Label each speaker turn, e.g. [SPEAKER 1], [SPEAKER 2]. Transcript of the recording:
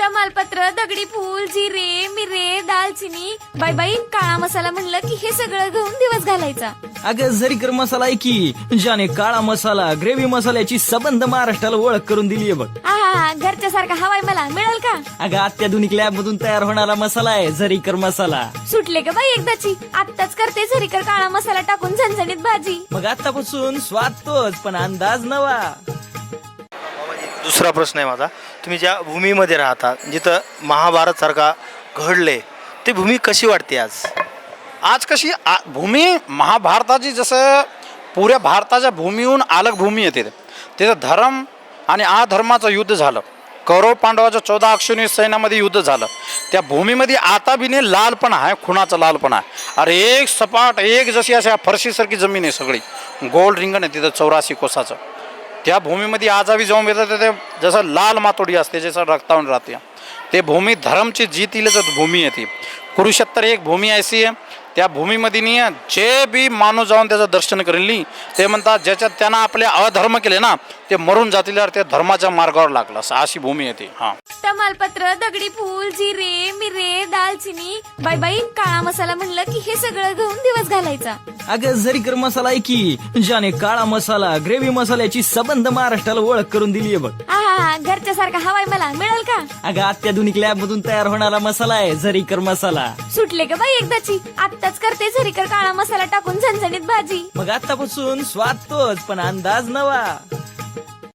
[SPEAKER 1] तमालपत्र, दगडी फूल, जिरे, मिरे, दालचिनी, बाई बाई काळा मसाला म्हणलं की हे सगळं घेऊन दिवस घालायचा.
[SPEAKER 2] अगं झरीकर मसाला आहे की ज्याने काळा मसाला ग्रेव्ही मसाल्याची सबंध महाराष्ट्राला ओळख करून दिलीये बघ.
[SPEAKER 1] आहा घरच्या सारखा हवाय मला मिळेल का?
[SPEAKER 2] अगं अत्याधुनिक लॅब मधून तयार होणारा मसाला आहे झरीकर मसाला.
[SPEAKER 1] सुटले का बाई एकदाची? आत्ताच करते झरीकर काळा मसाला टाकून झणझणीत भाजी.
[SPEAKER 2] मग आतापासून स्वाद तोच पण अंदाज नवा.
[SPEAKER 3] दुसरा प्रश्न आहे माझा, तुम्ही ज्या भूमीमध्ये राहता जिथं महाभारत सारखा घडले, ती भूमी कशी वाटते आज?
[SPEAKER 4] आज कशी भूमी महाभारताची, जसं पुऱ्या भारताच्या भूमीहून अलग भूमी येते. तिथं धर्म आणि अधर्माचं युद्ध झालं. कौरव पांडवाच्या 14 अक्षौहिणी सैन्यामध्ये युद्ध झालं. त्या भूमीमध्ये आता बी नाही लालपणा आहे, खुणाचा लालपणा आहे. अरे एक सपाट एक जशी अशा फरशीसारखी जमीन आहे, सगळी गोल रिंगण आहे तिथं 84 कोसाचं. त्या भूमीमध्ये आजावी जाऊन येतं ते जसं लाल मातोडी असते, जसं रक्तावून राहते. ते भूमी धर्मची जीतीलच भूमी आहे ती. कुरुक्षेत्र एक भूमी अशी आहे, त्या भूमीमध्ये नाही जे बी माणूस जाऊन त्याचं दर्शन करेल ते म्हणतात ज्याच्यात त्यांना आपले अधर्म केले ना ते मरून जातील, ते धर्माच्या मार्गावर लागला, अशी भूमी आहे ती. हा
[SPEAKER 1] तमालपत्र, दगडी फूल, जिरे, मिरे, दालचिनी, बाई बाई काळा मसाला म्हणलं की हे सगळं घेऊन दिवस घालायचा.
[SPEAKER 2] अगं झरीकर मसाला आहे की ज्याने काळा मसाला ग्रेव्ही मसाल्याची सबंध महाराष्ट्राला ओळख करून दिलीये बघ.
[SPEAKER 1] आहा घरच्या सारखा हवाय मला मिळेल का?
[SPEAKER 2] अगं अत्याधुनिक लॅब मधून तयार होणारा मसाला आहे झरीकर मसाला.
[SPEAKER 1] सुटले का बाई एकदाची? आत्ताच करते झरीकर काळा मसाला टाकून झणझणीत भाजी.
[SPEAKER 2] मग आतापासून स्वाद तोच पण अंदाज नवा.